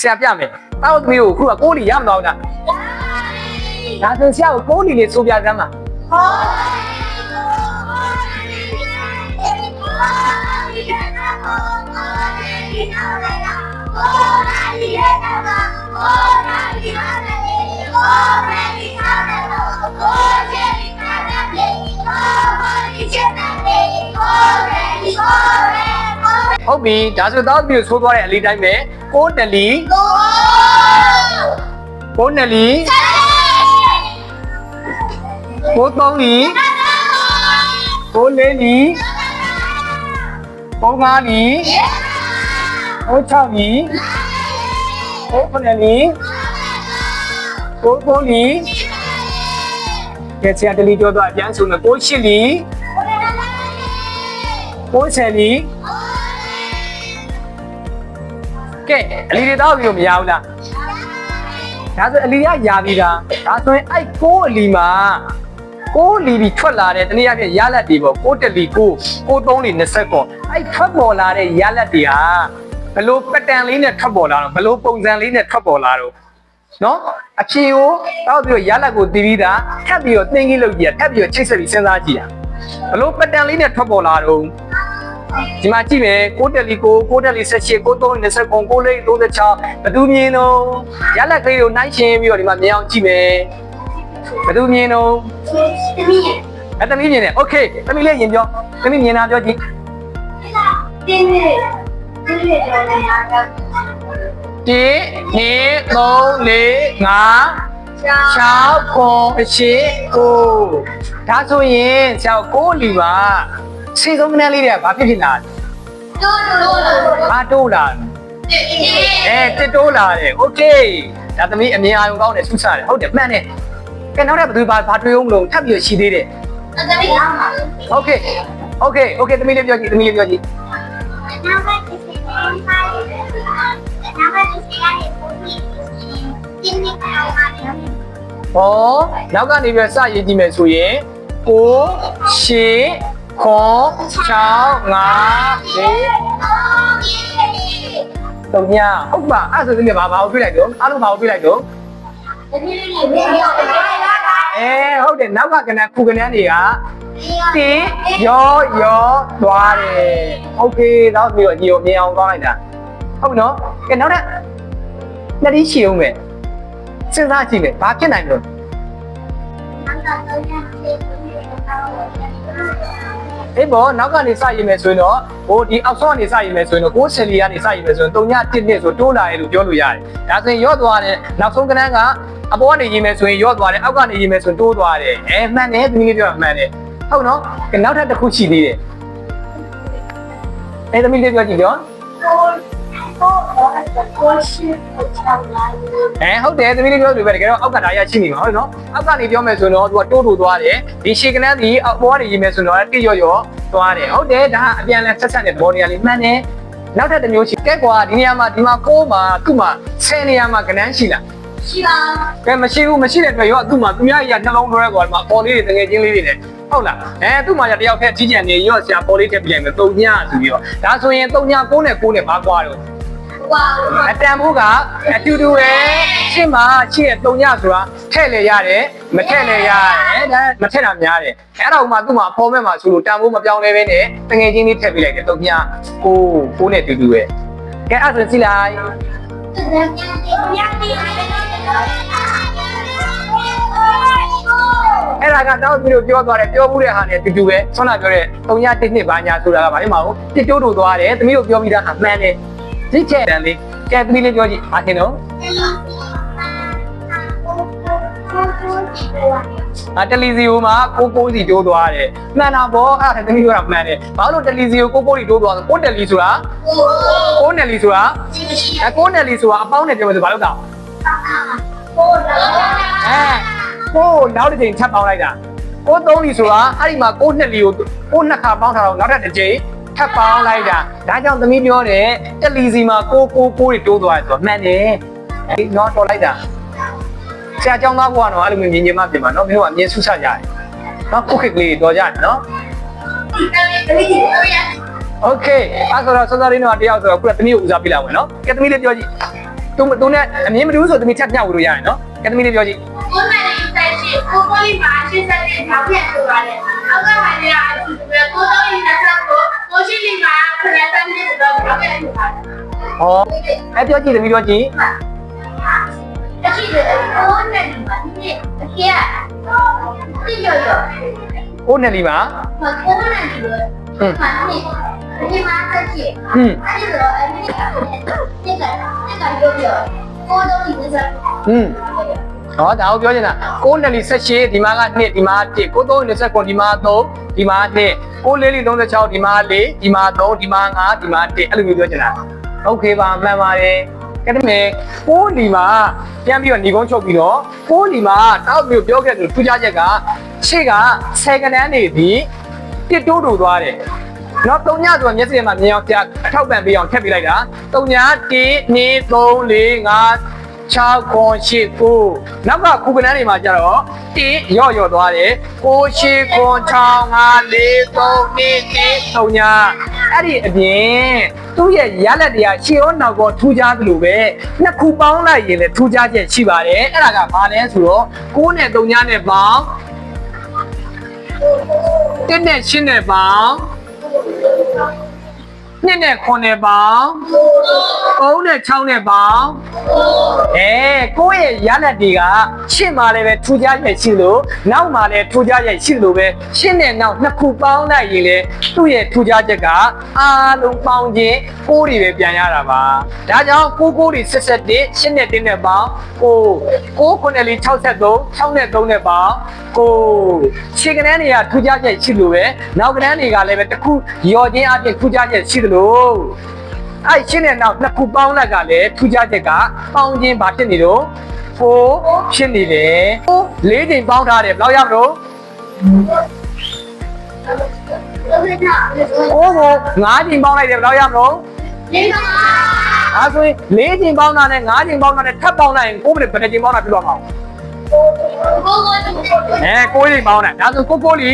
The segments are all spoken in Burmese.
ဆရာပြမယ်တောက်သမီးကိုခုကကိုးလီရမတော့ဘူးလားဒါဆိုဆရာကိုကိုးလီလေးဆိုပြစမ်းပါဟုတ်ပြီဒါဆိုတောက်သမီးကိုဆိုးသွားတဲ့အလေးတိုင်းပဲကိုးတလီကိုးနလီကိုးသုံးလီကိုးလေးလီကိုးငါးလီကိုး6လီကိုး9လီကိုး9လီကဲဆရာတလီပြောတော့အပြန်ဆိုမယ်ကိုး8လီကိုး10လီကဲအလီတွေတော့ပြီးလို့မရဘူးလားဒါဆိုအလီရရပြီလားဒါဆိုရင်အဲ့6အလီမှာ6အလီပြီးထွက်လာတဲ့တနည်းအားဖြင့်ရလက်တွေပေါ့6တလီ9 3လီ20ကောအဲ့ထွက်ပေါ်လာတဲ့ရလက်တွေဟာဘလို့ပတန်လေးနဲ့ထွက်ပေါ်လာတော့ဘလို့ပုံစံလေးနဲ့ထွက်ပေါ်လာတော့နော်အဖြေကိုတောက်ပြီးတော့ရလက်ကိုတီးပြီးသားထပ်ပြီးတော့သင်ကြီးလုပ်ကြည့်တာထပ်ပြီးတော့ချိတ်ဆက်ပြီးစဉ်းစားကြည့်တာဘလို့ပတန်လေးနဲ့ထွက်ပေါ်လာတော့ဒီမှာကြည့်မယ်6တက်လီ9တက်လီ18 9 3 29 9လေး36ဘယ်သူမြင်တော့ရလက်ကလေးကိုနှိုင်းရှင်းပြီးတော့ဒီမှာမြင်အောင်ကြည့်မယ်ဘယ်သူမြင်တော့သမီးမြင်တယ်โอเคသမီးလေးရင်ပြောသမီးမြင်တာပြောကြည့်တင်းနေပြောနေတာက1 2 3 4 5 6 9 ဒါဆိုရင်ဆရာ9လီပါစေဆုံးကနန်းလေးတွေကဘာဖြစ်လာတိုးလာတစ်တိုးလာတယ်โอเคဒါသမီးအမြင်အာရုံကောင်းတယ်ဆုစားတယ်ဟုတ်တယ်မှန်တယ်ကဲနောက်ထပ်ဘယ်သူဘာတွေးအောင်မလို့ထပ်ပြီးရှိသေးတယ်သမီးအောင်ပါโอเคသမီးလေးပြောကြည့်သမီးလေးပြောကြည့်နောက်ကနေပြီးစရေးကြည့်မယ်ဆိုရင်9 8ခေါ်6 5 4 3ညဟုတ်ပါအဲ့ဆိုသမီးဘာကိုပြေးလိုက်တော့အားလုံးဘာကိုပြေးလိုက်တော့ဟုတ်တယ်နောက်ကကနခုကနန်းတွေကတင်းရောသွားတယ်โอเคတော့ပြီးတော့ညီကိုမြင်အောင်ကောင်းလိုက်တာဟုတ်နော်ကဲနောက်ထပ်နှစ်ဒီရှည်အောင်မယ်စဉ်းစားကြည့်မယ်ဘာဖြစ်နိုင်လို့အေးဘောနောက်ကနေစရေးမယ်ဆိုရင်တော့ဟိုဒီအောက်ဆုံးကနေစရေးမယ်ဆိုရင်တော့6ဆယ်လီကနေစရေးမယ်ဆိုရင်3ည1နှစ်ဆိုတိုးလာတယ်လို့ပြောလို့ရတယ်ဒါဆိုရင်ရော့သွားတယ်နောက်ဆုံးကနန်းကအပေါ်ကနေရေးမယ်ဆိုရင်ရော့သွားတယ်အောက်ကနေရေးမယ်ဆိုရင်တိုးသွားတယ်မှန်တယ်သမီးလေးပြောတာမှန်တယ်ဟုတ်နော်နောက်ထပ်တစ်ခုရှိသေးတယ်သမီးလေးပြောကြည့်ပြောဟုတ်တယ်သမီးလေးပြောလို့ပဲတကယ်တော့အောက်ကဓာတ်ရရှိနေမှာဟုတ်နော်အောက်ကနေပြောမယ်ဆိုရင်တော့သူကတိုးသွားတယ်ဒီရှေကနန်းဒီအပေါ်ကနေရေးမယ်ဆိုတော့တိရော့သွားတယ်ဟုတ်တယ်ဒါအပြန်လဲဆက်ဆက်တဲ့သဘောတရားလေးမှန်တယ်နောက်ထပ်တစ်မျိုးရှိကဲကွာဒီနေရာမှာဒီမှာ6မှာသူ့မှာ10နေရာမှာကနန်းရှိလားရှိပါကဲမရှိဘူးမရှိတဲ့အတွက်ရောသူ့မှာသူများကြီးကနှလုံးသွဲကွာဒီမှာပေါ်လေးတွေတငယ်ချင်းလေးတွေနဲ့ဟုတ်လားသူ့မှာတယောက်ထက်ကြီးကြံနေရော့ဆရာပေါ်လေးထည့်ပြလိုက်မယ်3ညဆိုပြီးတော့ဒါဆိုရင်3ည9နဲ့9နဲ့ဘာကွာတော့အတန်ဖို့ကအတူတူပဲရှင်းမှာရှိတဲ့3ညဆိုတာထည့်လေရတယ်မထည့်လေရတယ်ဒါမထည့်တာများတယ်အဲ့ဒါဥမာသူ့မှာအဖော်မဲ့မှာဆိုလို့တန်ဖို့မပြောင်းလဲပဲနဲ့တငယ်ချင်းလေးထည့်ပြလိုက်တယ်3ည9နဲ့တူတူပဲကဲအဲ့ဒါဆိုကြည့်လိုက်အဲ့ဒါကတော့ပြီးတော့ပြောသွားတယ်ပြောမှုတဲ့ဟာနဲ့တူတူပဲဆွမ်းလာပြောတဲ့3ည1နှစ်ဘာညာဆိုတာကဘာလဲမဟုတ်တစ်တိုးတိုးသွားတယ်သမီးတို့ပြောပြီးသားအမှန်တယ်ဒီချက်တန်းလေးကဲသမီးလေးပြောကြည့်အားထင်တော့တယ်လီဇီယိုမှာ6စီတိုးသွားတယ်မှန်တာပေါ့အဲ့ဒါသမီးပြောတာမှန်တယ်ဘာလို့တယ်လီဇီယို6စီတိုးသွားဆို6တယ်လီဆိုတာ6နယ်လီဆိုတာ6နယ်လီဆိုတာအပေါင်းနဲ့ပြောမယ်ဆိုဘာလို့တောင်းနောက်တစ်ချိန်ထပ်ပေါင်းလိုက်တာ6 3လီဆိုတာအဲ့ဒီမှာ6နှစ်လီကို6နှစ်ခါပေါင်းထားတော့နောက်ထပ်တစ်ချိန်ထပ်ပေါင်းလိုက်တာဒါကြောင့်သမီးပြောတယ်တက်လီစီမှာ6တွေတိုးသွားတယ်ဆိုတော့မှန်တယ်နော်တော်လိုက်တာဆရာကျောင်းသားဘုရားတော့အဲ့လိုမျိုးမြင်မြင်မှပြင်ပါနော်မင်းတို့ကအမြင်ဆုချကြတယ်နော်ခုခေတ်ကလေးတော်ကြတယ်နော်โอเคအဲ့ဆိုတော့စောစောလေးတော့တယောက်ဆိုတော့ခုကသမီးကိုဦးစားပေးလိုက်မယ်နော်ကဲသမီးလေးပြောကြည့် သူနဲ့အမြင်မတူဆိုသမီးချက်မြောက်လို့ရတယ်နော်ကဲသမီးလေးပြောကြည့် ကိုနယ်လေးဆက်ရှိကိုကိုလေးမှာရှင်းဆက်တဲ့ထောက်ပြဆိုပါတယ်နောက်ကဟာနေရာအတူတူပဲကိုတော့ရင်းနဲ့ဆက်ကိုရှိလေးမှာခဏတည်းနဲ့တော့ထောက်ပြဆိုပါတယ် ဟောအဲ့ပြောကြည့်သမီးပြောကြည့် အရှိတယ်ကိုနယ်လေးမှာဒီအကေကတိရရ ကိုနယ်လီမှာ မကိုနယ်လေးလို့မှန်တယ်ဒီမှာဆက်ရှိအဲ့ဒီတော့အဲ့ဒီကရုပ်ရကိုတော့ဒီစက် ဟောဒါကိုပြောချင်တာ6နယ်လီ78ဒီမှာက2ဒီမှာ1 9329ဒီမှာ3ဒီမှာ2 6လေးလီ36ဒီမှာ4ဒီမှာ3ဒီမှာ5ဒီမှာ1အဲ့လိုမျိုးပြောချင်တာโอเคပါမှန်ပါတယ်ကဲတမေ6လီမှာပြန်ပြီးတော့ညီကုန်းချုပ်ပြီးတော့6လီမှာတောက်မျိုးပြောခဲ့တယ်ထူးခြားချက်ကရှေ့က10ကနန်းနေပြီးတစ်တိုးတူသွားတယ်နော်3ညဆိုတာမျက်စိထဲမှာမြင်အောင်ပြအထောက်ပံ့ပေးအောင်ထည့်ပေးလိုက်တာ3ည1 2 3 4 5 6 9 9နောက်ကခုကနန်းတွေမှာကျတော့1ရော့သွားတယ်9 8 9 6 5 4 3 2 1 3ညအဲ့ဒီအပြင်သူ့ရဲ့ရလက်တွေကရှေ့ရောနောက်ကောထူးခြားသလိုပဲနှစ်ခုပေါင်းလိုက်ရင်လည်းထူးခြားချက်ရှိပါတယ်အဲ့ဒါကဘာလဲဆိုတော့9နဲ့3ညနဲ့ပေါင်း1နဲ့8နဲ့ပေါင်း2နဲ့9နဲ့ပေါင်း3နဲ့6နဲ့ပေါင်းကိုယ့်ရဲ့ရလက်တွေကရှင်းမှာလည်းပဲထူးခြားချက်ရှိလို့နောက်မှာလည်းထူးခြားချက်ရှိလို့ပဲရှင်းတဲ့နောက်နှစ်ခုပေါင်းလိုက်ရင်လေသူ့ရဲ့ထူးခြားချက်ကအားလုံးပေါင်းခြင်း6တွေပဲပြန်ရတာပါဒါကြောင့်6တွေ71ရှင်းနဲ့1နဲ့ပေါင်း9 9 9 63 6နဲ့3နဲ့ပေါင်း6ခြေကနန်းတွေကထူးခြားချက်ရှိလို့ပဲနောက်ကနန်းတွေကလည်းပဲတစ်ခုရော်ချင်းအပြင်ထူးခြားချက်ရှိတယ်လို့အဲ့ရှင်းတဲ့နောက်နှစ်ခုပေါင်းလိုက်ကလည်းထူးခြားချက်ကပေါင်းခြင်းဘာဖြစ်နေတော့4ဖြစ်နေတယ်4ချိန်ပေါင်းထားတယ်ဘယ်လောက်ရမလို့5ချိန်ပေါင်းလိုက်တယ်ဘယ်လောက်ရမလို့ဒါဆိုရင်4ချိန်ပေါင်းတာနဲ့5ချိန်ပေါင်းတာနဲ့ထပ်ပေါင်းလိုက်ရင်ကိုယ်ဘယ်ချိန်ပေါင်းတာဖြစ်သွားမှာ9ချိန်ပေါင်းတယ်ဒါဆိုကိုလီ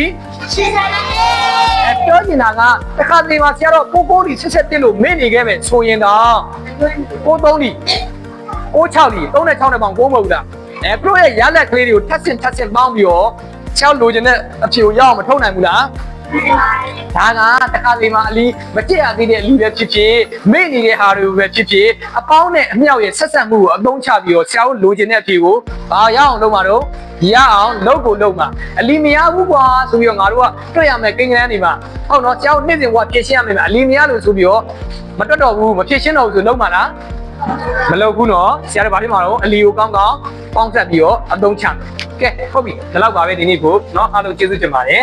ပြောချင်တာကတခါတလေမှာဆရာတော့ကိုလီ71လို့မေ့နေခဲ့မယ်ဆိုရင်တော့3လီ6လီ3နဲ့6နဲ့ပေါင်း9မဟုတ်ဘူးလားသူတို့ရဲ့ရလက်ကလေးတွေကိုထပ်ဆင့်ပေါင်းပြီးတော့6လိုချင်တဲ့အဖြေကိုရအောင်မထုတ်နိုင်ဘူးလားဒါကတခါလေမှာအလီမကြည့်ရသေးတဲ့အလီပဲဖြစ်ဖြစ်မေ့နေတဲ့ဟာတွေပဲဖြစ်ဖြစ်အပေါင်းနဲ့အမြောက်ရဲ့ဆက်ဆက်မှုကိုအသုံးချပြီးတော့ဆရာတို့လိုချင်တဲ့အဖြေကိုဘာရအောင်လုပ်မှာတော့ရအောင်လုပ်ကိုလုပ်မှာအလီမရဘူးကွာဆိုပြီးတော့ငါတို့ကတွေ့ရမယ်ကိန်းကန်းတွေမှာဟုတ်နော်ဆရာတို့နေ့စဉ်ကဖြည့်ရှင်းရမယ်အလီမရလို့ဆိုပြီးတော့မတွတ်တော့ဘူးမဖြည့်ရှင်းတော့ဘူးဆိုလုပ်မှာလားမလုပ်ဘူးနော်ဆရာတို့ဘာဖြစ်မှာတော့အလီကိုကောင်းကောင်းပေါင်းဆက်ပြီးတော့အသုံးချမယ်ကဲဟုတ်ပြီဒီလောက်ပါပဲဒီနေ့ကိုเนาะအားလုံးကျေးဇူးတင်ပါတယ်